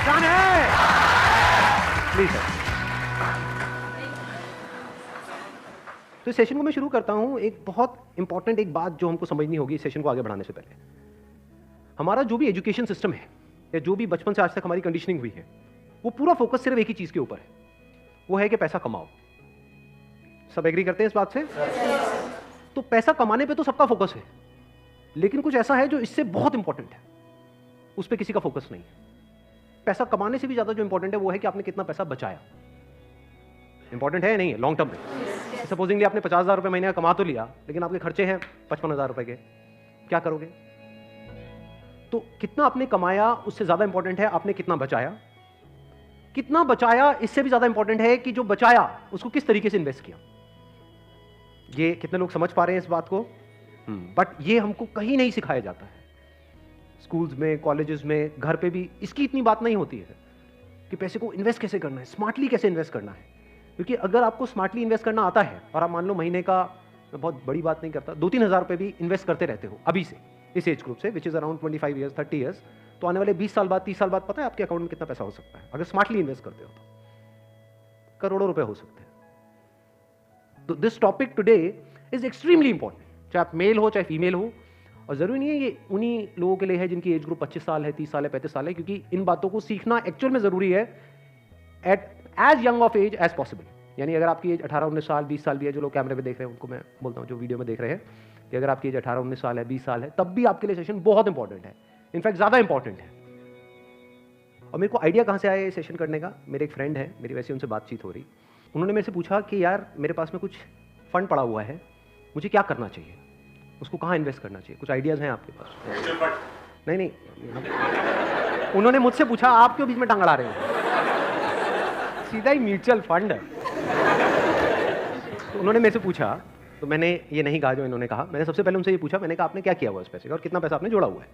पहचान है। Please sir. तो इस सेशन को मैं शुरू करता हूं। एक बहुत इंपॉर्टेंट एक बात जो हमको समझनी होगी इस सेशन को आगे बढ़ाने से पहले। हमारा जो भी एजुकेशन सिस्टम है या जो भी बचपन से आज तक हमारी कंडीशनिंग हुई है, वो पूरा फोकस सिर्फ एक ही चीज के ऊपर है, वो है कि पैसा कमाओ। सब एग्री करते हैं इस बात से? तो पैसा कमाने पे तो सबका फोकस है, लेकिन कुछ ऐसा है जो इससे बहुत इंपॉर्टेंट है, उस पर किसी का फोकस नहीं है। पैसा कमाने से भी ज्यादा जो इंपॉर्टेंट है वो है कि आपने कितना पैसा बचाया। इंपॉर्टेंट है या नहीं है लॉन्ग टर्म में? सपोजिंगली आपने 50,000 रुपए महीने का कमा तो लिया, लेकिन आपके खर्चे हैं 55,000 रुपए के, क्या करोगे? तो कितना आपने कमाया उससे ज्यादा इंपॉर्टेंट है आपने कितना बचाया। कितना बचाया इससे भी ज्यादा इंपॉर्टेंट है कि जो बचाया उसको किस तरीके से इन्वेस्ट किया। ये कितने लोग समझ पा रहे हैं इस बात को? बट ये हमको कहीं नहीं सिखाया जाता है। स्कूल्स में, कॉलेजेस में, घर पे भी इसकी इतनी बात नहीं होती है कि पैसे को इन्वेस्ट कैसे करना है, स्मार्टली कैसे इन्वेस्ट करना है। क्योंकि अगर आपको स्मार्टली इन्वेस्ट करना आता है और आप मान लो महीने का, मैं बहुत बड़ी बात नहीं करता, 2-3 हज़ार रुपए भी इन्वेस्ट करते रहते हो अभी से, इस एज ग्रुप से, which is around 25 years, 30 years, तो आने वाले 20 साल बाद, 30 साल बाद पता है आपके अकाउंट में कितना पैसा हो सकता है? अगर स्मार्टली इन्वेस्ट करते हो तो करोड़ों रुपए हो सकते हैं। तो this topic today is extremely important, चाहे आप मेल हो चाहे फीमेल हो। और जरूरी नहीं है ये उन्हीं लोगों के लिए है जिनकी एज ग्रुप 25 साल है, 30 साल है, 35 साल है, क्योंकि इन बातों को सीखना एक्चुअल में जरूरी है at as young of age as possible. यानी अगर आपकी एज 18-19 साल, 20 साल भी है, जो लोग कैमरे पे देख रहे हैं उनको मैं बोलता हूँ, जो वीडियो में देख रहे हैं, कि अगर आपकी एज 18-19 साल है, 20 साल है, तब भी आपके लिए सेशन बहुत इंपॉर्टेंट है, इनफैक्ट ज्यादा इंपॉर्टेंट है। और मेरे को आइडिया कहाँ से आया ये सेशन करने का? मेरे एक फ्रेंड है, मेरी वैसे उनसे बातचीत हो रही, उन्होंने मेरे से पूछा कि यार मेरे पास में कुछ फंड पड़ा हुआ है, मुझे क्या करना चाहिए, उसको कहाँ इन्वेस्ट करना चाहिए, कुछ आइडियाज हैं आपके पास? नहीं, उन्होंने मुझसे पूछा, आप क्यों बीच में टांग अड़ा रहे हो? सीधा ही म्यूचुअल फंड है। तो उन्होंने मेरे से पूछा, तो मैंने ये नहीं कहा जो इन्होंने कहा, मैंने सबसे पहले उनसे ये पूछा, मैंने कहा आपने क्या किया हुआ इस पैसे का और कितना पैसा आपने जोड़ा हुआ है?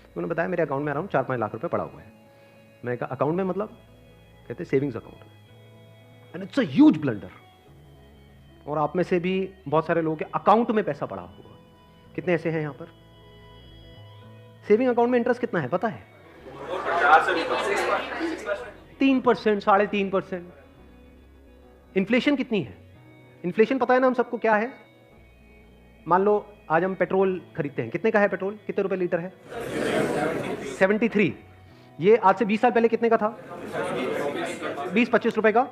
उन्होंने बताया मेरे अकाउंट में अराउंड 4-5 लाख रुपए पड़ा हुआ है। मैंने कहा अकाउंट में मतलब? कहते savings account. And it's a huge blunder. और आप में से भी बहुत सारे लोगों के अकाउंट में पैसा पड़ा हुआ, कितने ऐसे हैं यहाँ पर? सेविंग अकाउंट में इंटरेस्ट कितना है पता है? 3%, 3.5%। इन्फ्लेशन कितनी है? इन्फ्लेशन पता है ना हम सबको क्या है? मान लो आज हम पेट्रोल खरीदते हैं, कितने का है पेट्रोल? कितने रुपए लीटर है? 73। ये आज से 20 साल पहले कितने का था? 20-25 रुपए का।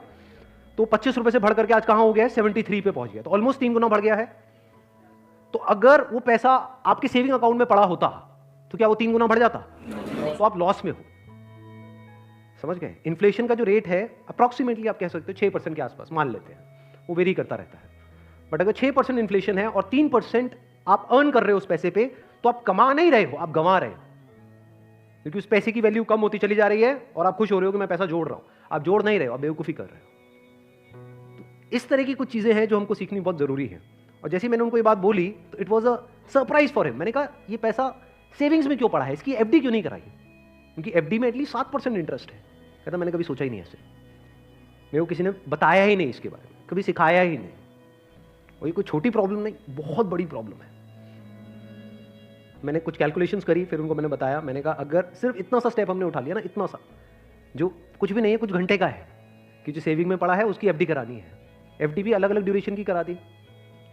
तो 25 रुपए से बढ़ करके आज कहां हो गया है? 73 पे पहुंच गया। तो ऑलमोस्ट 3 गुना बढ़ गया है। तो अगर वो पैसा आपके सेविंग अकाउंट में पड़ा होता तो क्या वो 3 गुना बढ़ जाता? तो आप लॉस में हो। समझ गए? इन्फ्लेशन का जो रेट है अप्रॉक्सीमेटली आप कह सकते हो 6% के आसपास मान लेते हैं, वो वेरी करता रहता है। बट अगर 6% इन्फ्लेशन है और 3% आप अर्न कर रहे हो उस पैसे पे, तो आप कमा नहीं रहे हो, आप गंवा रहे हो, क्योंकि उस पैसे की वैल्यू कम होती चली जा रही है और आप खुश हो रहे हो कि मैं पैसा जोड़ रहा हूं। आप जोड़ नहीं रहे हो, आप बेवकूफी कर रहे हो। तो इस तरह की कुछ चीजें हैं जो हमको सीखनी बहुत जरूरी है। और जैसे मैंने उनको ये बात बोली तो it was a surprise for him. मैंने कहा ये पैसा सेविंग्स में क्यों पड़ा है, इसकी एफडी क्यों नहीं कराई? क्योंकि एफडी में एटलीस्ट 7% इंटरेस्ट है। कहता मैंने कभी सोचा ही नहीं ऐसे, मेरे को किसी ने बताया ही नहीं इसके बारे में, कभी सिखाया ही नहीं। और ये कोई छोटी प्रॉब्लम नहीं, बहुत बड़ी प्रॉब्लम है। मैंने कुछ कैलकुलेशंस करी, फिर उनको मैंने बताया, मैंने कहा अगर सिर्फ इतना सा स्टेप हमने उठा लिया ना, इतना सा जो कुछ भी नहीं है, कुछ घंटे का है, कि जो सेविंग में पड़ा है उसकी एफडी करानी है। एफडी भी अलग अलग ड्यूरेशन की करा दी।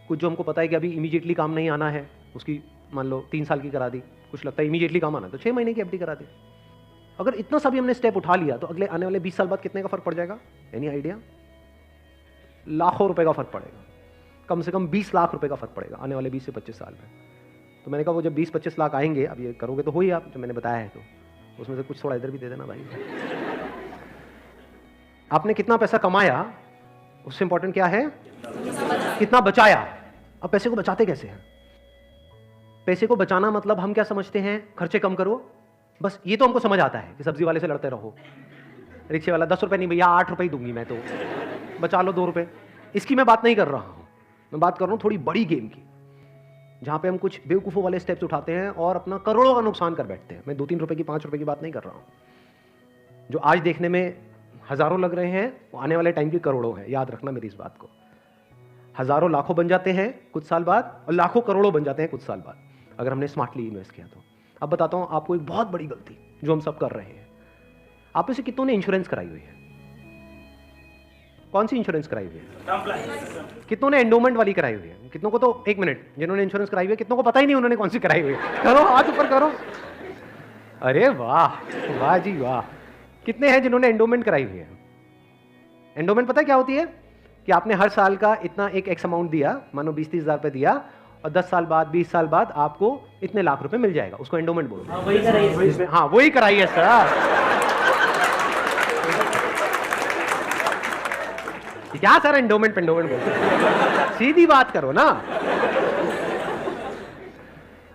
कुछ जो हमको पता है कि अभी इमीडिएटली काम नहीं आना है, उसकी मान लो 3 साल की करा दी। कुछ लगता है इमीडिएटली काम आना, तो 6 महीने की एफडी करा दी। अगर इतना सा भी हमने स्टेप उठा लिया तो अगले आने वाले 20 साल बाद कितने का फर्क पड़ जाएगा? Any idea? लाखों रुपए का फर्क पड़ेगा, कम से कम 20 लाख रुपए का फर्क पड़ेगा आने वाले 20 से 25 साल में। तो मैंने कहा वो जब 20-25 लाख आएंगे, अब ये करोगे तो हो ही आप, जो मैंने बताया है, तो उसमें से कुछ थोड़ा इधर भी दे देना भाई। आपने कितना पैसा कमाया उससे इंपॉर्टेंट क्या है? कितना बचाया। अब पैसे को बचाते कैसे हैं? पैसे को बचाना मतलब हम क्या समझते हैं? खर्चे कम करो, बस ये तो हमको समझ आता है कि सब्जी वाले से लड़ते रहो, रिक्शे वाला 10 रुपए नहीं भैया 8 रुपए ही दूंगी मैं, तो बचा लो 2 रुपए। इसकी मैं बात नहीं कर रहा हूं, मैं बात कर रहा हूं थोड़ी बड़ी गेम की, जहां पे हम कुछ बेवकूफों वाले स्टेप्स उठाते हैं और अपना करोड़ों का नुकसान कर बैठते हैं। मैं 2-3 रुपए की, 5 रुपए की बात नहीं कर रहा हूं। जो आज देखने में हजारों लग रहे हैं वो आने वाले टाइम की करोड़ों है। याद रखना मेरी इस बात को। हजारों लाखों बन जाते हैं कुछ साल बाद और लाखों करोड़ों बन जाते हैं कुछ साल बाद, अगर हमने स्मार्टली इन्वेस्ट किया तो। अब बताता हूं आपको एक बहुत बड़ी गलती जो हम सब कर रहे हैं। आप में से कितनों ने इंश्योरेंस कराई हुई है? कौन सी इंश्योरेंस कराई हुई है? कितनों ने एंडोमेंट वाली कराई हुई है? कितनों को तो, एक मिनट, जिन्होंने इंश्योरेंस कराई हुई है कितनों को पता ही नहीं उन्होंने कौन सी कराई हुई है? करो, हाथ ऊपर करो। अरे वाह, वाह जी वाह। कितने हैं जिन्होंने एंडोमेंट कराई हुई है? एंडोमेंट पता है क्या होती है? कि आपने हर साल का इतना एक एक्स अमाउंट दिया, मानो 20-30 हज़ार रुपए दिया, और 10 साल बाद 20 साल बाद आपको इतने लाख रुपए मिल जाएगा, उसको एंडोमेंट बोलते हैं। वही कराइए। हाँ, वही कराइए सर। क्या सर एंडोमेंट पेंडोमेंट बोलते, सीधी बात करो ना।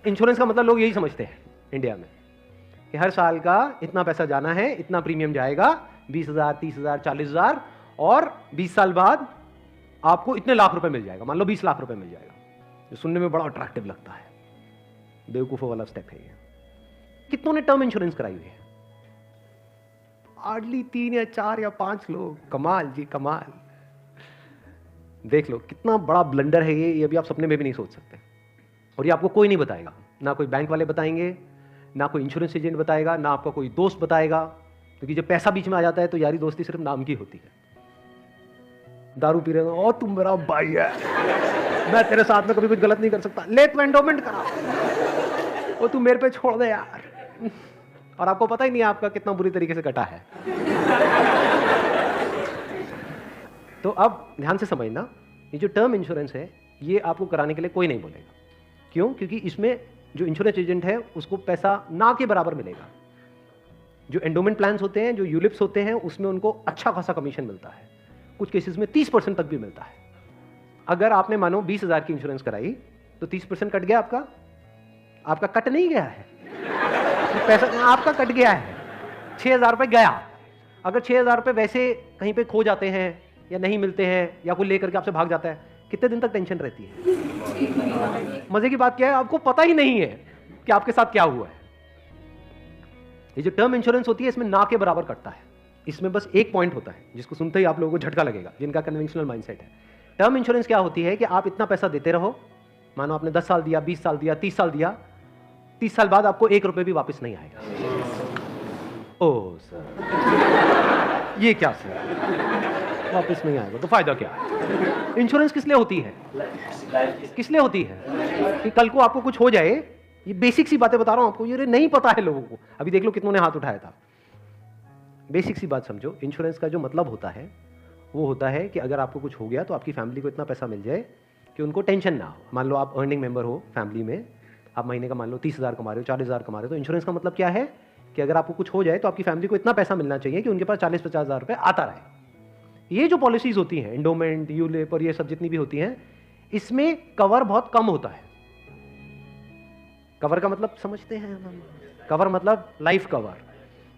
इंश्योरेंस का मतलब लोग यही समझते हैं इंडिया में कि हर साल का इतना पैसा जाना है, इतना प्रीमियम जाएगा, 20,000, 30,000, 40,000, और 20 साल बाद आपको इतने लाख रुपए मिल जाएगा, मान लो 20 लाख रुपए मिल जाएगा। जो सुनने में बड़ा अट्रैक्टिव लगता है, बेवकूफों वाला स्टेप है ये। कितनों ने टर्म इंश्योरेंस कराई हुई है? हार्डली 3 या 4 या 5 लोग। कमाल जी कमाल। देख लो कितना बड़ा ब्लंडर है ये अभी आप सपने में भी नहीं सोच सकते। और ये आपको कोई नहीं बताएगा, ना कोई बैंक वाले बताएंगे, ना कोई इंश्योरेंस एजेंट बताएगा, ना आपका कोई दोस्त बताएगा, क्योंकि जब पैसा बीच में आ जाता है तो यारी दोस्ती सिर्फ नाम की होती है। दारू पी रहे हो, ओ तुम मेरा भाई है, मैं तेरे साथ में कभी कुछ गलत नहीं कर सकता, ले तू एंडोमेंट करा, ओ तू मेरे पे छोड़ दे यार। और आपको पता ही नहीं आपका कितना बुरी तरीके से कटा है। तो अब ध्यान से समझना, ये जो टर्म इंश्योरेंस है ये आपको कराने के लिए कोई नहीं बोलेगा। क्यों? क्योंकि इसमें जो इंश्योरेंस एजेंट है उसको पैसा ना के बराबर मिलेगा। जो एंडोमेंट प्लान्स होते हैं, जो यूलिप्स होते हैं, उसमें उनको अच्छा खासा कमीशन मिलता है, कुछ केसेस में 30% तक भी मिलता है। अगर आपने मानो 20,000 की इंश्योरेंस कराई तो 30% कट गया आपका। आपका कट नहीं गया है, पैसा आपका कट गया है, 6,000 रुपए गया। अगर 6,000 रुपए वैसे कहीं पे खो जाते हैं या नहीं मिलते हैं या कोई लेकर के आपसे भाग जाता है, कितने दिन तक टेंशन रहती है? मजे की बात क्या है, आपको पता ही नहीं है कि आपके साथ क्या हुआ है। ये जो टर्म इंश्योरेंस होती है इसमें ना के बराबर कटता है। इसमें बस एक पॉइंट होता है जिसको सुनते ही आप लोगों को झटका लगेगा, जिनका कन्वेंशनल माइंडसेट है। टर्म इंश्योरेंस क्या होती है कि आप इतना पैसा देते रहो, मानो आपने 10 साल दिया, 20 साल दिया, 30 साल दिया, 30 साल बाद आपको 1 रुपए भी वापस नहीं आएगा। ओ सर, ये क्या सर, वापस नहीं आएगा तो फायदा क्या है? इंश्योरेंस किस लिए होती है? किस लिए होती है? कि कल को आपको कुछ हो जाए। ये बेसिक सी बातें बता रहा हूं आपको, ये नहीं पता है लोगों को। अभी देख लो कितनों ने हाथ उठाया था। बेसिक सी बात समझो, इंश्योरेंस का जो मतलब होता है वो होता है कि अगर आपको कुछ हो गया तो आपकी फैमिली को इतना पैसा मिल जाए कि उनको टेंशन ना हो। मान लो आप अर्निंग मेंबर हो फैमिली में, आप महीने का मान लो 30,000 कमा रहे हो, 40,000 कमा रहे हो, तो इंश्योरेंस का मतलब क्या है कि अगर आपको कुछ हो जाए तो आपकी फैमिली को इतना पैसा मिलना चाहिए कि उनके पास 40-50 हज़ार रुपये आता रहे। ये जो पॉलिसीज होती हैं, एंडोमेंट, यूलिप और ये सब जितनी भी होती हैं, इसमें कवर बहुत कम होता है। कवर का मतलब समझते हैं हम? कवर मतलब लाइफ कवर,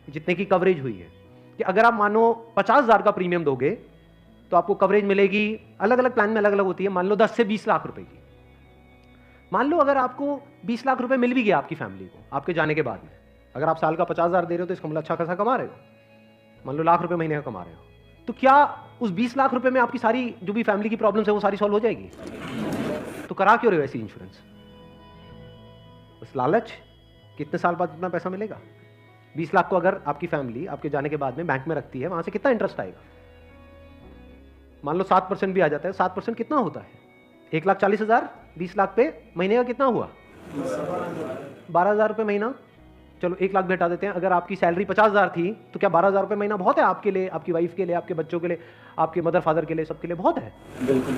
जितने की कवरेज हुई है कि अगर आप मानो 50,000 का प्रीमियम दोगे तो आपको कवरेज मिलेगी, अलग अलग प्लान में अलग अलग होती है, मान लो 10 से 20 लाख रुपए की। मान लो अगर आपको 20 लाख रुपए मिल भी गया आपकी फैमिली को आपके जाने के बाद में, अगर आप साल का 50,000 दे रहे हो तो इसका मतलब अच्छा खासा कमा रहे हो, मान लो लाख रुपए महीने का कमा रहे हो, तो क्या उस 20 लाख रुपए में आपकी सारी जो भी फैमिली की प्रॉब्लम्स है वो सारी सॉल्व हो जाएगी? तो करा क्यों रहे हो ऐसी इंश्योरेंस? बस लालच, कितने साल बाद इतना पैसा मिलेगा? 20 लाख को अगर आपकी फैमिली आपके जाने के बाद में बैंक में रखती है, वहां से कितना इंटरेस्ट आएगा? मान लो 7% भी आ जाता है, 7% कितना होता है? 1,40,000, 20 लाख पे महीने का कितना हुआ? 12,000 रुपए महीना। चलो 1 लाख भी हटा देते हैं। अगर आपकी सैलरी 50,000 थी तो क्या 12,000 रुपए महीना बहुत है आपके लिए, आपकी वाइफ के लिए, आपके बच्चों के लिए, आपके मदर फादर के लिए, सबके लिए बहुत है? बिल्कुल।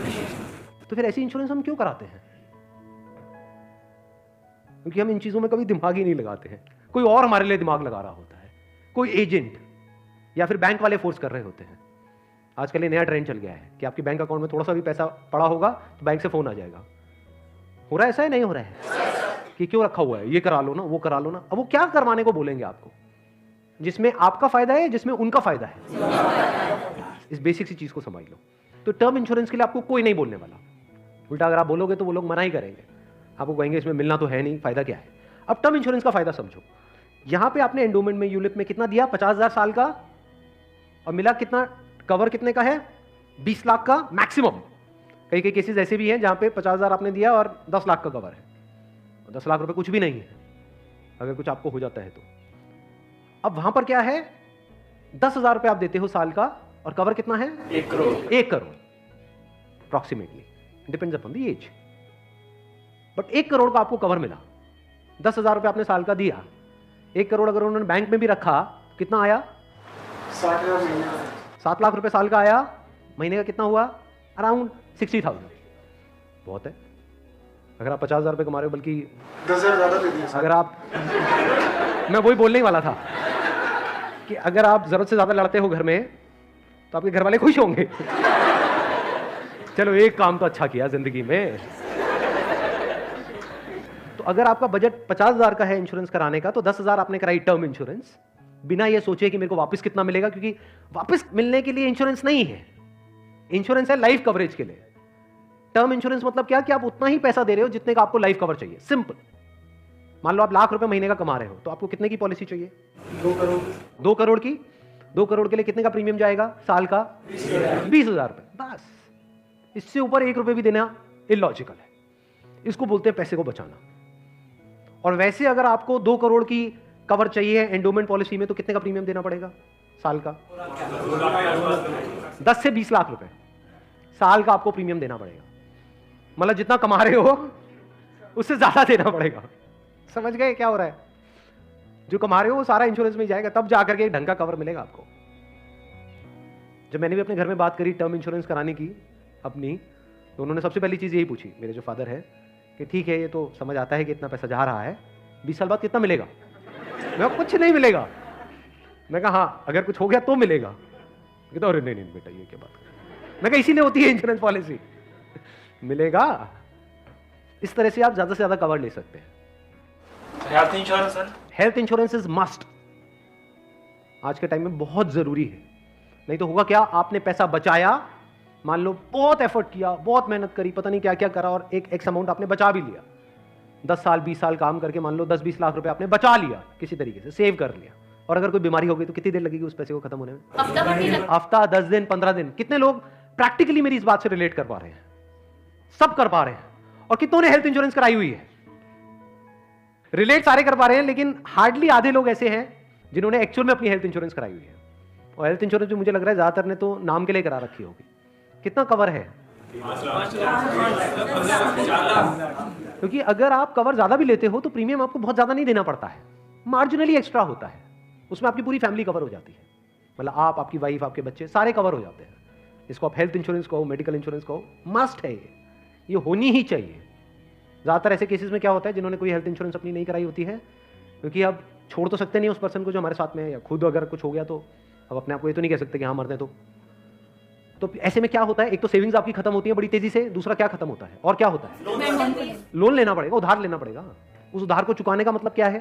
तो फिर ऐसी इंश्योरेंस हम क्यों कराते हैं? क्योंकि हम इन चीजों में कभी दिमाग ही नहीं लगाते हैं। कोई और हमारे लिए दिमाग लगा रहा होता है, कोई एजेंट या फिर बैंक वाले फोर्स कर रहे होते हैं। आजकल ये नया ट्रेंड चल गया है कि आपके बैंक अकाउंट में थोड़ा सा भी पैसा पड़ा होगा तो बैंक से फोन आ जाएगा। हो रहा है ऐसा है? नहीं हो रहा है कि क्यों रखा हुआ है, ये करा लो ना, वो करा लो ना। अब वो क्या करवाने को बोलेंगे आपको, जिसमें आपका फायदा है, जिसमें उनका फायदा है। इस बेसिक सी चीज को समझ लो। तो टर्म इंश्योरेंस के लिए आपको कोई नहीं बोलने वाला। उल्टा अगर आप बोलोगे तो वो लोग मना ही करेंगे, आपको कहेंगे इसमें मिलना तो है नहीं, फायदा क्या है। अब टर्म इंश्योरेंस का फायदा समझो। यहां पे आपने एंडोमेंट में, यूलिप में कितना दिया? 50,000 साल का, और मिला कितना? कवर कितने का है? 20 लाख का मैक्सिमम। कई कई केसेस ऐसे भी हैं जहां पे 50,000 आपने दिया और 10 लाख का कवर है, और 10 लाख रुपए कुछ भी नहीं है अगर कुछ आपको हो जाता है तो। अब वहां पर क्या है 10,000 रुपए आप देते हो साल का, और कवर कितना है? 1 crore. 1 crore approximately, depends upon the age. But 1 crore का आपको कवर मिला, 10,000 रुपए आपने साल का दिया। 1 करोड़ अगर उन्होंने बैंक में भी रखा, कितना आया? 60,000 महीने का। 7 लाख रुपए साल का आया, महीने का कितना हुआ? अराउंड 60,000। बहुत है। अगर आप 50,000 रुपए कमा रहे हो, बल्कि 10,000 ज्यादा दे दिए। अगर आप मैं वही बोलने ही वाला था कि अगर आप जरूरत से ज्यादा लड़ते हो घर में, तो आपके घर वाले खुश होंगे। चलो एक काम तो अच्छा किया जिंदगी में। तो अगर आपका बजट 50,000 का है इंश्योरेंस कराने का, तो 10,000 आपने कराई टर्म इंश्योरेंस, बिना ये सोचे कि मेरे को वापस कितना मिलेगा, क्योंकि वापस मिलने के लिए इंश्योरेंस नहीं है। इंश्योरेंस है लाइफ कवरेज के लिए। टर्म इंश्योरेंस मतलब क्या? कि आप उतना ही पैसा दे रहे हो जितने का आपको लाइफ कवर चाहिए। सिंपल। मान लो आप लाख रुपए महीने का कमा रहे हो, तो आपको कितने की पॉलिसी चाहिए? 2 करोड़। 2 करोड़ की। 2 करोड़ के लिए कितने का प्रीमियम जाएगा साल का? 20,000 रुपए। बस, इससे ऊपर 1 रुपए भी देना इलॉजिकल है। इसको बोलते हैं पैसे को बचाना। और वैसे अगर आपको 2 करोड़ की कवर चाहिए एंडोमेंट पॉलिसी में, तो कितने का प्रीमियम देना पड़ेगा साल का? 10 से 20 लाख रुपए साल का आपको प्रीमियम देना पड़ेगा। मतलब जितना कमा रहे हो उससे ज्यादा देना पड़ेगा। समझ गए क्या हो रहा है? जो कमा रहे हो वो सारा इंश्योरेंस में जाएगा, तब जाकर के एक ढंग का कवर मिलेगा आपको। जब मैंने भी अपने घर में बात करी टर्म इंश्योरेंस कराने की अपनी, तो उन्होंने सबसे पहली चीज यही पूछी, मेरे जो फादर है, कि ठीक है ये तो समझ आता है कि इतना पैसा जा रहा है, 20 साल बाद कितना मिलेगा? मैं कुछ नहीं मिलेगा। मैं कहा हाँ, अगर कुछ हो गया तो मिलेगा। कहता अरे नहीं नहीं बेटा ये क्या बात कर। मैं कहा इसीलिए होती है इंश्योरेंस पॉलिसी। मिलेगा। इस तरह से आप ज्यादा से ज्यादा कवर ले सकते हैं। Health insurance sir? Health insurance is must. आज के टाइम में बहुत जरूरी है। नहीं तो होगा क्या? आपने पैसा बचाया, मान लो बहुत एफर्ट किया, बहुत मेहनत करी, पता नहीं क्या क्या करा, और एक एक्स अमाउंट आपने बचा भी लिया। 10 साल 20 साल काम करके मान लो 10-20 लाख रुपए आपने बचा लिया, किसी तरीके से सेव कर लिया, और अगर कोई बीमारी हो गई तो कितनी देर लगेगी उस पैसे को खत्म होने में? हफ्ता, 10 दिन, 15 दिन। कितने लोग प्रैक्टिकली मेरी इस बात से रिलेट कर पा रहे हैं? सब कर पा रहे हैं। और कितनों ने हेल्थ इंश्योरेंस कराई हुई है? रिलेट सारे कर पा रहे हैं, लेकिन हार्डली आधे लोग ऐसे हैं जिन्होंने एक्चुअल में अपनी हेल्थ इंश्योरेंस कराई हुई है। और हेल्थ इंश्योरेंस भी मुझे लग रहा है ज्यादातर ने तो नाम के लिए करा रखी होगी। कितना कवर है? क्योंकि अगर आप कवर ज्यादा भी लेते हो तो प्रीमियम आपको बहुत ज्यादा नहीं देना पड़ता है, मार्जिनली एक्स्ट्रा होता है। उसमें आपकी पूरी फैमिली कवर हो जाती है। मतलब आप, आपकी वाइफ, आपके बच्चे सारे कवर हो जाते हैं। इसको आप हेल्थ इंश्योरेंस कहो, मेडिकल इंश्योरेंस कहो, मस्ट है ये होनी ही चाहिए। ज्यादातर ऐसे केसेस में क्या होता है, जिन्होंने कोई हेल्थ इंश्योरेंस अपनी नहीं कराई होती है, क्योंकि अब छोड़ तो सकते नहीं उस पर्सन को जो हमारे साथ में है, या खुद अगर कुछ हो गया तो अब अपने आप को ये तो नहीं कह सकते कि हाँ मरते हैं। तो ऐसे में क्या होता है, एक तो सेविंग्स आपकी खत्म होती है बड़ी तेजी से, दूसरा क्या खत्म होता है, और क्या होता है? लोन लेना पड़ेगा, उधार लेना पड़ेगा। उस उधार को चुकाने का मतलब क्या है?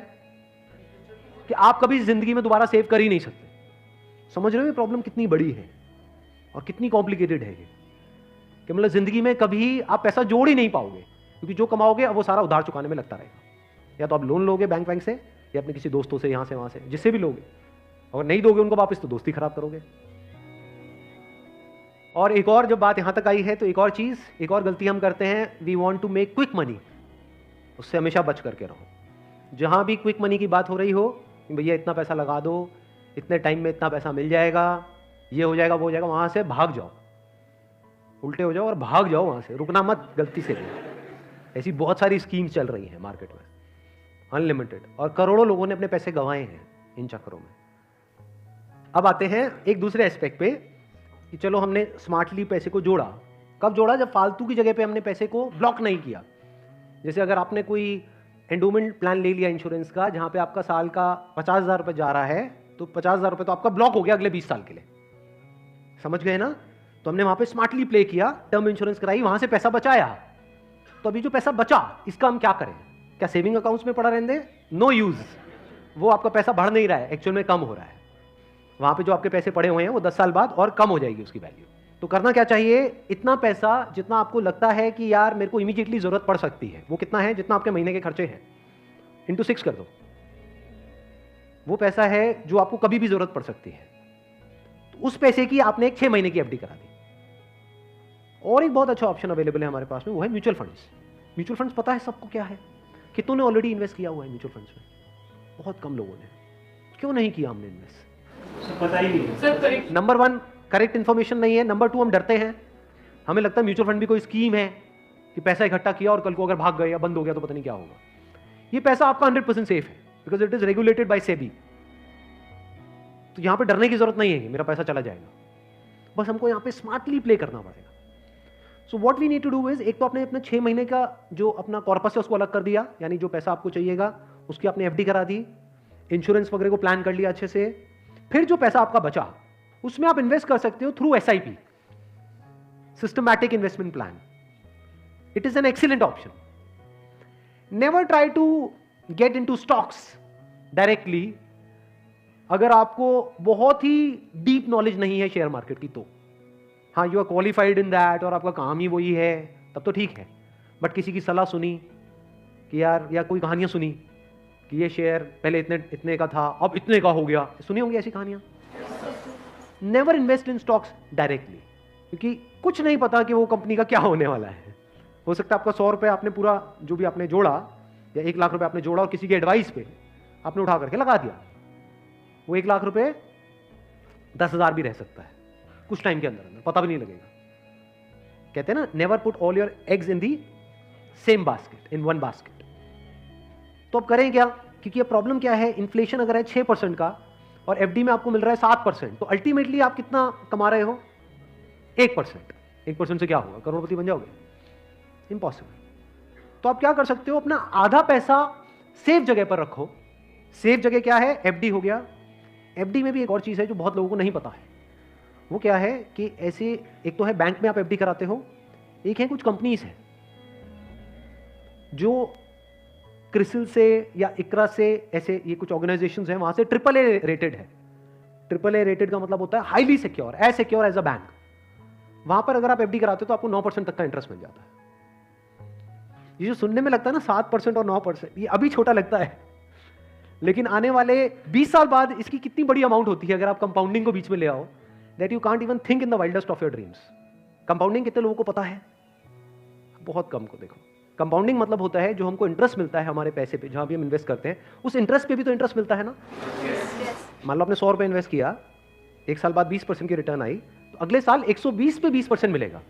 कि आप कभी जिंदगी में दोबारा सेव कर ही नहीं सकते। समझ रहे हो ये प्रॉब्लम कितनी बड़ी है और कितनी कॉम्प्लिकेटेड है ये? कि मतलब जिंदगी में कभी आप पैसा जोड़ ही नहीं पाओगे, क्योंकि जो कमाओगे अब वो सारा उधार चुकाने में लगता रहेगा। या तो आप लोन लोगे बैंक से, या अपने किसी दोस्तों से, यहां से वहां से, जिससे भी लोगे। और नहीं दोगे उनको वापस तो दोस्ती खराब करोगे। और एक और जब बात यहां तक आई है तो एक और चीज, एक और गलती हम करते हैं, we want to make quick money. उससे हमेशा बच करके रहो। जहां भी क्विक मनी की बात हो रही हो, भैया इतना पैसा लगा दो, इतने टाइम में इतना पैसा मिल जाएगा, ये हो जाएगा वो हो जाएगा, वहां से भाग जाओ, उल्टे हो जाओ और भाग जाओ वहां से, रुकना मत गलती से भी। ऐसी बहुत सारी स्कीम्स चल रही हैं मार्केट में, अनलिमिटेड, और करोड़ों लोगों ने अपने पैसे गंवाए हैं इन चक्करों में। अब आते हैं एक दूसरे एस्पेक्ट पे कि चलो हमने स्मार्टली पैसे को जोड़ा। कब जोड़ा? जब फालतू की जगह पे हमने पैसे को ब्लॉक नहीं किया। जैसे अगर आपने कोई एंडोमेंट प्लान ले लिया इंश्योरेंस का, जहां पे आपका साल का 50,000 रुपये जा रहा है, तो 50,000 रुपये तो आपका ब्लॉक हो गया अगले 20 साल के लिए। समझ गए ना? तो हमने वहां पे स्मार्टली प्ले किया, टर्म इंश्योरेंस कराई, वहां से पैसा बचाया। तो अभी जो पैसा बचा, इसका हम क्या करें? क्या सेविंग अकाउंट्स में पड़ा रहने दें? No use. वो आपका पैसा बढ़ नहीं रहा है, एक्चुअल में कम हो रहा है। वहां पे जो आपके पैसे पड़े हुए हैं वो 10 साल बाद और कम हो जाएगी उसकी वैल्यू। तो करना क्या चाहिए? इतना पैसा जितना आपको लगता है कि यार मेरे को इमीडिएटली जरूरत पड़ सकती है, वो कितना है? जितना आपके महीने के खर्चे हैं, इंटू 6 कर दो। वो पैसा है जो आपको कभी भी जरूरत पड़ सकती है। तो उस पैसे की आपने एक 6 महीने की एफडी करा दी। और एक बहुत अच्छा ऑप्शन अवेलेबल है हमारे पास में, वो है म्यूचुअल फंड्स। म्यूचुअल फंड्स पता है सबको क्या है? कितनों ने ऑलरेडी इन्वेस्ट किया हुआ है म्यूचुअल फंड्स में? बहुत कम लोगों ने। क्यों नहीं किया हमने इन्वेस्ट? सर पता ही नहीं है सर नंबर 1 करेक्ट इन्फॉर्मेशन नहीं है, नंबर 2 हम डरते हैं, हमें लगता है म्यूचुअल फंड भी कोई स्कीम है कि पैसा इकट्ठा किया और कल को अगर भाग गए या बंद हो गया तो पता नहीं क्या होगा। ये पैसा आपका 100% सेफ है because it is regulated by SEBI. तो यहां पे डरने की जरूरत नहीं है कि मेरा पैसा चला जाएगा, बस हमको यहां पे स्मार्टली प्ले करना पड़ेगा। So what we need to do is, एक तो आपने अपने 6 महीने का जो अपना कॉर्पस है उसको अलग कर दिया, यानी जो पैसा आपको चाहिएगा उसकी आपने एफडी करा दी, इंश्योरेंस वगैरह को प्लान कर लिया अच्छे से। फिर जो पैसा आपका बचा उसमें आप इन्वेस्ट कर सकते हो through SIP, systematic investment plan. It is an excellent option. Never try to get into stocks directly अगर आपको बहुत ही डीप नॉलेज नहीं है शेयर मार्केट की तो। हाँ, you are qualified in that और आपका काम ही वही है तब तो ठीक है, बट किसी की सलाह सुनी कि यार, या कोई कहानियां सुनी कि ये शेयर पहले इतने का था अब इतने का हो गया, सुनी होंगी ऐसी कहानियां। Never invest in stocks directly, क्योंकि कुछ नहीं पता कि वो कंपनी का क्या होने वाला है। हो सकता है आपका 100 रुपये आपने पूरा जो भी आपने जोड़ा या 1 लाख रुपए आपने जोड़ा और किसी के एडवाइस पे आपने उठा करके लगा दिया, वो 1 लाख रुपए 10,000 भी रह सकता है कुछ टाइम के अंदर अंदर, पता भी नहीं लगेगा। कहते हैं ना, never put all your eggs in the same basket, in one basket. तो अब करें क्या, क्योंकि ये प्रॉब्लम क्या है, इन्फ्लेशन अगर है 6% का और एफडी में आपको मिल रहा है 7%, तो अल्टीमेटली आप कितना कमा रहे हो? 1%। 1% से क्या होगा, करोड़पति बन जाओगे? इम्पॉसिबल। तो आप क्या कर सकते हो, अपना आधा पैसा सेफ जगह पर रखो। सेफ जगह क्या है? एफडी हो गया। एफडी में भी एक और चीज है जो बहुत लोगों को नहीं पता है, वो क्या है कि ऐसे एक तो है बैंक में आप एफडी कराते हो, एक है कुछ कंपनीज है जो क्रिसिल से या इकरा से, ऐसे ये कुछ ऑर्गेनाइजेशंस हैं, वहां से AAA रेटेड है। AAA रेटेड का मतलब होता है highly secure, as secure as a bank. वहां पर अगर आप एफडी कराते हो तो आपको 9% तक का इंटरेस्ट मिल जाता है। ये जो सुनने में लगता है ना 7% और 9%, ये अभी छोटा लगता है, लेकिन आने वाले 20 साल बाद इसकी कितनी बड़ी अमाउंट होती है अगर आप कंपाउंडिंग को बीच में ले आओ, that you can't even think in the wildest of your dreams. Compounding कितने लोगों को पता है? बहुत कम को। देखो, कंपाउंडिंग मतलब होता है जो हमको इंटरेस्ट मिलता है हमारे पैसे पे, जहां भी हम इन्वेस्ट करते हैं उस इंटरेस्ट पे भी तो इंटरेस्ट मिलता है ना। मान लो आपने 100 रुपए इन्वेस्ट किया, 1 साल बाद 20% की रिटर्न आई, तो अगले साल 120 पे 20% मिलेगा।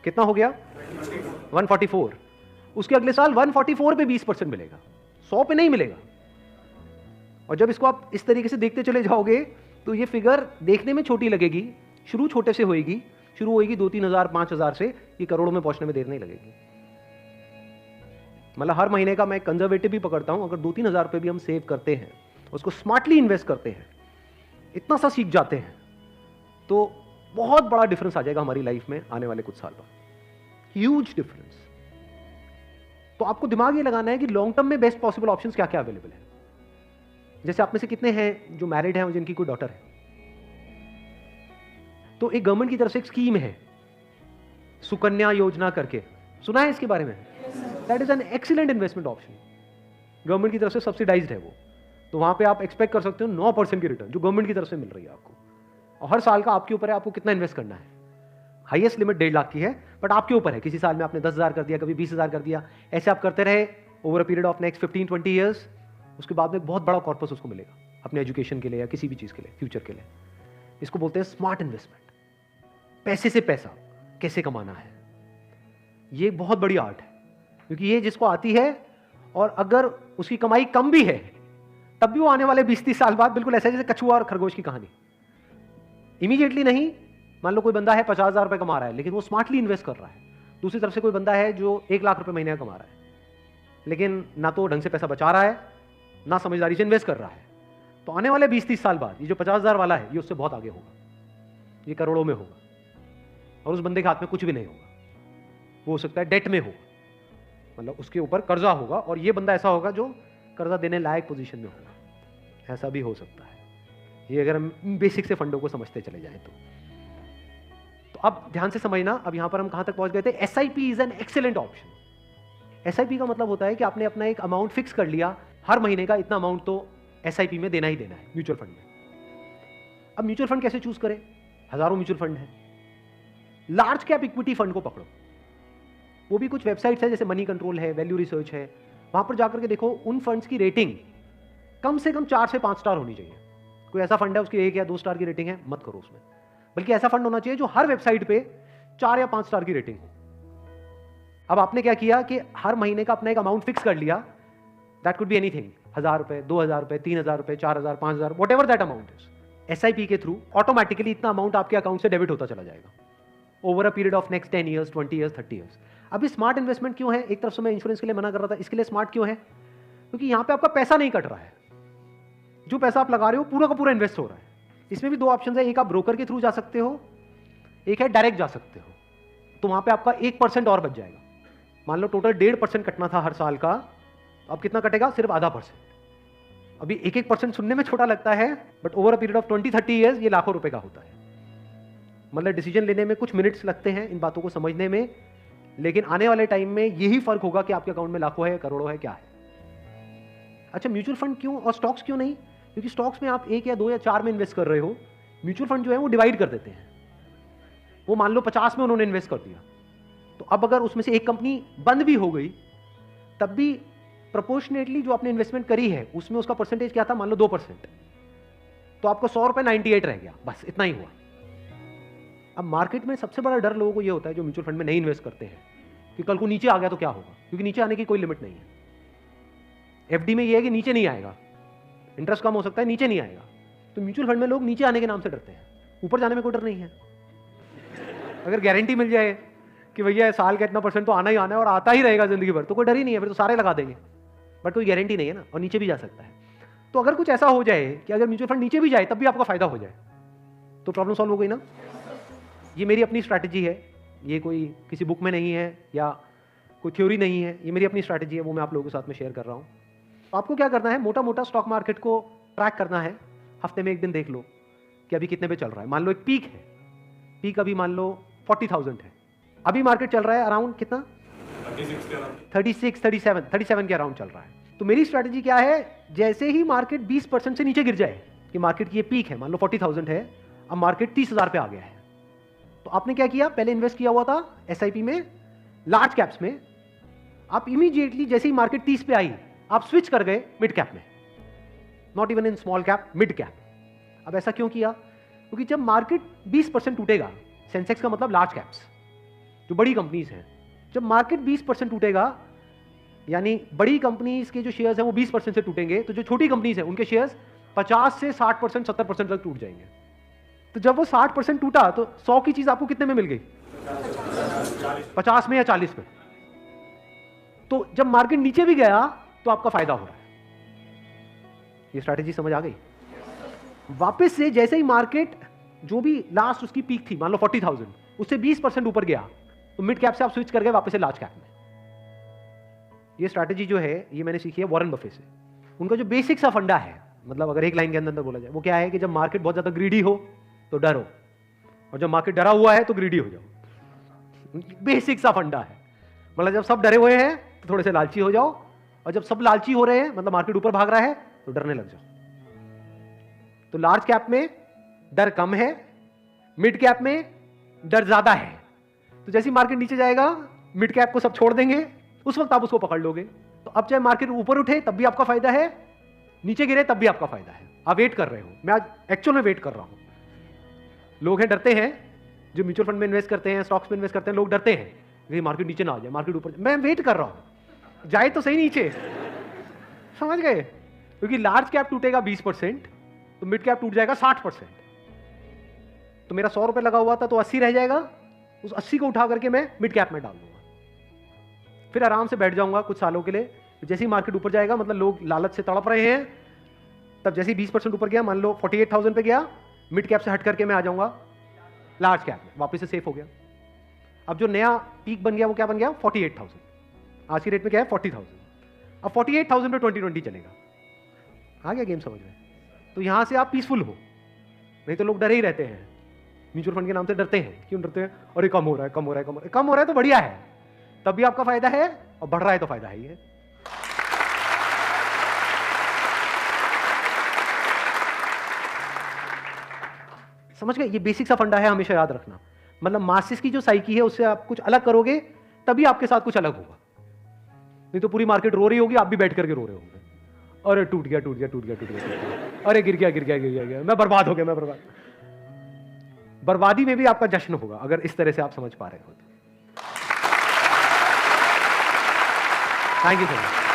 कितना हो गया? 144। उसके अगले साल 144 पे 20% मिलेगा, 100 पे नहीं मिलेगा। और जब इसको आप इस तरीके से देखते चले जाओगे तो ये फिगर देखने में छोटी लगेगी, शुरू छोटे से होएगी, शुरू होएगी 2-3 हज़ार 5 हज़ार से, ये करोड़ों में पहुंचने में देर नहीं लगेगी। मतलब हर महीने का मैं कंजर्वेटिव भी पकड़ता हूं, अगर 2-3 हज़ार रुपए भी हम सेव करते हैं, उसको स्मार्टली इन्वेस्ट करते हैं, इतना सा सीख जाते हैं, तो बहुत बड़ा डिफरेंस आ जाएगा हमारी लाइफ में आने वाले कुछ साल में, ह्यूज डिफरेंस। तो आपको दिमाग ये लगाना है कि लॉन्ग टर्म में बेस्ट पॉसिबल ऑप्शंस क्या क्या अवेलेबल है। जैसे आप में से कितने हैं जो मैरिड हैं और जिनकी कोई डॉटर है? तो एक गवर्नमेंट की तरफ से एक स्कीम है सुकन्या योजना करके, सुना है इसके बारे में? That is an excellent investment option, government की तरफ से सब्सिडाइज्ड है वो। तो वहां पे आप एक्सपेक्ट कर सकते हो 9% की रिटर्न जो गवर्नमेंट की तरफ से मिल रही है आपको, और हर साल का आपके ऊपर है आपको कितना इन्वेस्ट करना है। हाईएस्ट लिमिट 1.5 लाख की है, बट आपके ऊपर है, किसी साल में आपने 10,000 कर दिया, कभी 20,000 कर दिया, ऐसे आप करते रहे over a period of next 15-20 years, उसके बाद में बहुत बड़ा कॉर्पस उसको मिलेगा अपने एजुकेशन के लिए या किसी भी चीज के लिए, फ्यूचर के लिए। इसको बोलते हैं स्मार्ट इन्वेस्टमेंट। पैसे से पैसा कैसे कमाना है, ये बहुत बड़ी आर्ट है, क्योंकि ये जिसको आती है और अगर उसकी कमाई कम भी है तब भी वो आने वाले 20-30 साल बाद बिल्कुल ऐसा जैसे कछुआ और खरगोश की कहानी, इमीडिएटली नहीं। मान लो कोई बंदा है 50,000 रुपए कमा रहा है लेकिन वो स्मार्टली इन्वेस्ट कर रहा है, दूसरी तरफ से कोई बंदा है जो 1 लाख रुपए महीने का कमा रहा है लेकिन ना तो ढंग से पैसा बचा रहा है ना समझदारी से इन्वेस्ट कर रहा है, तो आने वाले 20-30 साल बाद ये जो 50,000 वाला है ये उससे बहुत आगे होगा, ये करोड़ों में होगा, और उस बंदे के हाथ में कुछ भी नहीं होगा, वो हो सकता है डेट में होगा, मतलब उसके ऊपर कर्जा होगा, और ये बंदा ऐसा होगा जो कर्जा देने लायक पोजीशन में होगा। ऐसा भी हो सकता है, ये अगर हम बेसिक से फंडों को समझते चले जाएं तो अब ध्यान से समझना। अब यहां पर हम कहां तक पहुंच गए थे? SIP is an excellent option. SIP का मतलब होता है कि आपने अपना एक अमाउंट फिक्स कर लिया, हर महीने का इतना अमाउंट तो एसआईपी में देना ही देना है म्यूचुअल फंड में। अब म्यूचुअल फंड कैसे चूज करें? हजारों म्यूचुअल फंड है। लार्ज कैप इक्विटी फंड को पकड़ो, वो भी कुछ वेबसाइट्स है जैसे मनी कंट्रोल है, वैल्यू रिसर्च है, वहां पर जाकर के देखो उन फंड्स की रेटिंग कम से कम 4 से 5 स्टार होनी चाहिए। कोई ऐसा फंड है उसकी 1 या 2 स्टार की रेटिंग है, मत करो उसमें। बल्कि ऐसा फंड होना चाहिए जो हर वेबसाइट पे 4 या 5 स्टार की रेटिंग हो। अब आपने क्या किया कि हर महीने का अपना एक अमाउंट फिक्स कर लिया, दैट कुड बी एनीथिंग, 1000 रुपए, 2000 रुपए, 3000 रुपए, 4000, 5000, what ever that amount is. SIP के थ्रू ऑटोमेटिकली इतना अमाउंट आपके अकाउंट से डेबिट होता चला जाएगा over a period of next 10 years, 20 years, 30 years. अभी स्मार्ट इन्वेस्टमेंट क्यों है? एक तरफ से मैं इंश्योरेंस के लिए मना कर रहा था, इसके लिए स्मार्ट क्यों है? क्योंकि यहां पे आपका पैसा नहीं कट रहा है, जो पैसा आप लगा रहे हो पूरा का पूरा इन्वेस्ट हो रहा है। इसमें भी 2 ऑप्शन है, एक आप ब्रोकर के थ्रू जा सकते हो, एक है डायरेक्ट जा सकते हो। तो वहां पे आपका 1% और बच जाएगा। मान लो टोटल 1.5% कटना था हर साल का, अब कितना कटेगा? सिर्फ आधा %। अभी 1% सुनने में छोटा लगता है, but over a period of 20-30 years ये लाखों रुपए का होता है। मतलब डिसीजन लेने में कुछ मिनट्स लगते हैं इन बातों को समझने में, लेकिन आने वाले टाइम में यही फर्क होगा कि आपके अकाउंट में लाखों है, करोड़ों है, क्या है। अच्छा, म्यूचुअल फंड क्यों और स्टॉक्स क्यों नहीं? क्योंकि स्टॉक्स में आप 1 या 2 या 4 में इन्वेस्ट कर रहे हो, म्यूचुअल फंड जो है वो डिवाइड कर देते हैं। वो मान लो 50 में उन्होंने इन्वेस्ट कर दिया, तो अब अगर उसमें से एक कंपनी बंद भी हो गई, तब भी प्रोपोर्शनेटली जो आपने इन्वेस्टमेंट करी है उसमें उसका परसेंटेज क्या था? मान लो 2%, तो आपको 100 रुपए 98 रह गया, बस इतना ही हुआ। अब मार्केट में सबसे बड़ा डर लोगों को यह होता है जो म्यूचुअल फंड में नहीं इन्वेस्ट करते हैं कि कल को नीचे आ गया तो क्या होगा, क्योंकि नीचे आने की कोई लिमिट नहीं है। FD में यह है कि नीचे नहीं आएगा, इंटरेस्ट कम हो सकता है, नीचे नहीं आएगा। तो म्यूचुअल फंड में लोग नीचे आने के नाम से डरते हैं, ऊपर जाने में कोई डर नहीं है। अगर गारंटी मिल जाए कि भैया साल का इतना % तो आना ही आना है और आता ही रहेगा जिंदगी भर, तो कोई डर ही नहीं है, फिर तो सारे लगा देंगे। बट कोई गारंटी नहीं है ना, और नीचे भी जा सकता है। तो अगर कुछ ऐसा हो जाए कि अगर म्यूचुअल फंड नीचे भी जाए तब भी आपका फायदा हो जाए, तो प्रॉब्लम सॉल्व हो गई ना। ये मेरी अपनी स्ट्रैटेजी है, ये कोई किसी बुक में नहीं है या कोई थ्योरी नहीं है, ये मेरी अपनी स्ट्रैटेजी है, वो मैं आप लोगों के साथ में शेयर कर रहा हूँ। आपको क्या करना है? मोटा मोटा स्टॉक मार्केट को ट्रैक करना है। हफ्ते में एक दिन देख लो कि अभी कितने पे चल रहा है। मान लो एक पीक है, पीक अभी मान लो 40,000 है, अभी मार्केट चल रहा है अराउंड कितना? 36, 37 के अराउंड चल रहा है। तो मेरी स्ट्रैटेजी क्या है? जैसे ही मार्केट 20% से नीचे गिर जाए, कि मार्केट की ये पीक है, मान लो 40,000 है, अब मार्केट 30,000 पे आ गया है, तो आपने क्या किया? पहले इन्वेस्ट किया हुआ था SIP में, लार्ज कैप्स में। आप इमीडिएटली जैसे ही मार्केट 30 पे आई, आप स्विच कर गए मिड कैप में, not even in small cap, mid cap. अब ऐसा क्यों किया? क्योंकि जब मार्केट 20% टूटेगा, सेंसेक्स का मतलब लार्ज कैप्स जो बड़ी कंपनीज हैं, जब मार्केट 20% टूटेगा, यानी बड़ी कंपनीज के जो शेयर्स हैं वो 20% से टूटेंगे, तो जो छोटी कंपनीज हैं उनके शेयर्स 50 से 60%, 70% तक टूट जाएंगे। तो जब वो 60% टूटा तो 100 की चीज आपको कितने में मिल गई? 50 में या 40 में। तो जब मार्केट नीचे भी गया तो आपका फायदा हो रहा है। ये स्ट्रैटेजी समझ आ गई? वापस से जैसे ही मार्केट जो भी लास्ट उसकी पीक थी, मान लो 40,000, उससे 20% ऊपर गया, तो मिड कैप से आप स्विच कर गए वापस से लार्ज कैप में। ये स्ट्रैटेजी जो है ये मैंने सीखी है वॉरेन बफे से। उनका जो बेसिक सा फंडा है, मतलब अगर एक लाइन के अंदर बोला जाए, वो क्या है कि जब मार्केट बहुत ज्यादा ग्रीडी हो तो डरो, और जब मार्केट डरा हुआ है तो ग्रीडी हो जाओ। बेसिक सा फंडा है, मतलब जब सब डरे हुए हैं तो थोड़े से लालची हो जाओ, और जब सब लालची हो रहे हैं, मतलब मार्केट ऊपर भाग रहा है, तो डरने लग जाओ। तो लार्ज कैप में डर कम है, मिड कैप में डर ज्यादा है। तो जैसे मार्केट नीचे जाएगा, मिड कैप को सब छोड़ देंगे, उस वक्त आप उसको पकड़ लोगे। तो अब चाहे मार्केट ऊपर उठे तब भी आपका फायदा है, नीचे गिरे तब भी आपका फायदा है। आप वेट कर रहे हो, मैं आज एक्चुअल में वेट कर रहा हूं। लोग हैं डरते हैं, जो म्यूचुअल फंड में इन्वेस्ट करते हैं, स्टॉक्स में इन्वेस्ट करते हैं, लोग डरते हैं कि मार्केट नीचे ना आ जाए, मार्केट ऊपर। मैं वेट कर रहा हूं, जाए तो सही नीचे, समझ गए? क्योंकि लार्ज कैप टूटेगा 20%, तो मिड कैप टूट जाएगा 60%। तो मेरा 100 रुपए लगा हुआ था तो 80 रह जाएगा, उस 80 को उठा करके मैं मिड कैप में डाल दूंगा, फिर आराम से बैठ जाऊंगा कुछ सालों के लिए। जैसे ही मार्केट ऊपर जाएगा, मतलब लोग लालच से तड़प रहे हैं, तब जैसे ही 20% ऊपर गया, मान लो 48,000 पे गया, मिड कैप से हट करके मैं आ जाऊंगा लार्ज कैप में, वापस से सेफ हो गया। अब जो नया पीक बन गया वो क्या बन गया? 48,000। आज की रेट में क्या है? 40,000। अब 48,000 पे 2020 चलेगा। आ गया गेम समझ में? तो यहां से आप पीसफुल हो, नहीं तो लोग डरे ही रहते हैं, म्यूचुअल फंड के नाम से डरते हैं। क्यों डरते हैं? और ये कम हो रहा है, कम हो रहा है, कम हो रहा है। कम हो रहा है तो बढ़िया है, तब भी आपका फायदा है, और बढ़ रहा है तो फायदा ही है। समझ गए? ये बेसिक सा फंडा है, हमेशा याद रखना। मतलब मासिस की जो साइकी है उससे आप कुछ अलग करोगे तभी आपके साथ कुछ अलग होगा, नहीं तो पूरी मार्केट रो रही होगी, आप भी बैठ करके रो रहे होंगे। अरे टूट गया टूट गया टूट गया टूट गया टूट गया, अरे गिर गया गिर गया गिर गया गिर गया, मैं बर्बाद हो गया, मैं बर्बाद। बर्बादी में भी आपका जश्न होगा अगर इस तरह से आप समझ पा रहे हो तो। Thank you so much.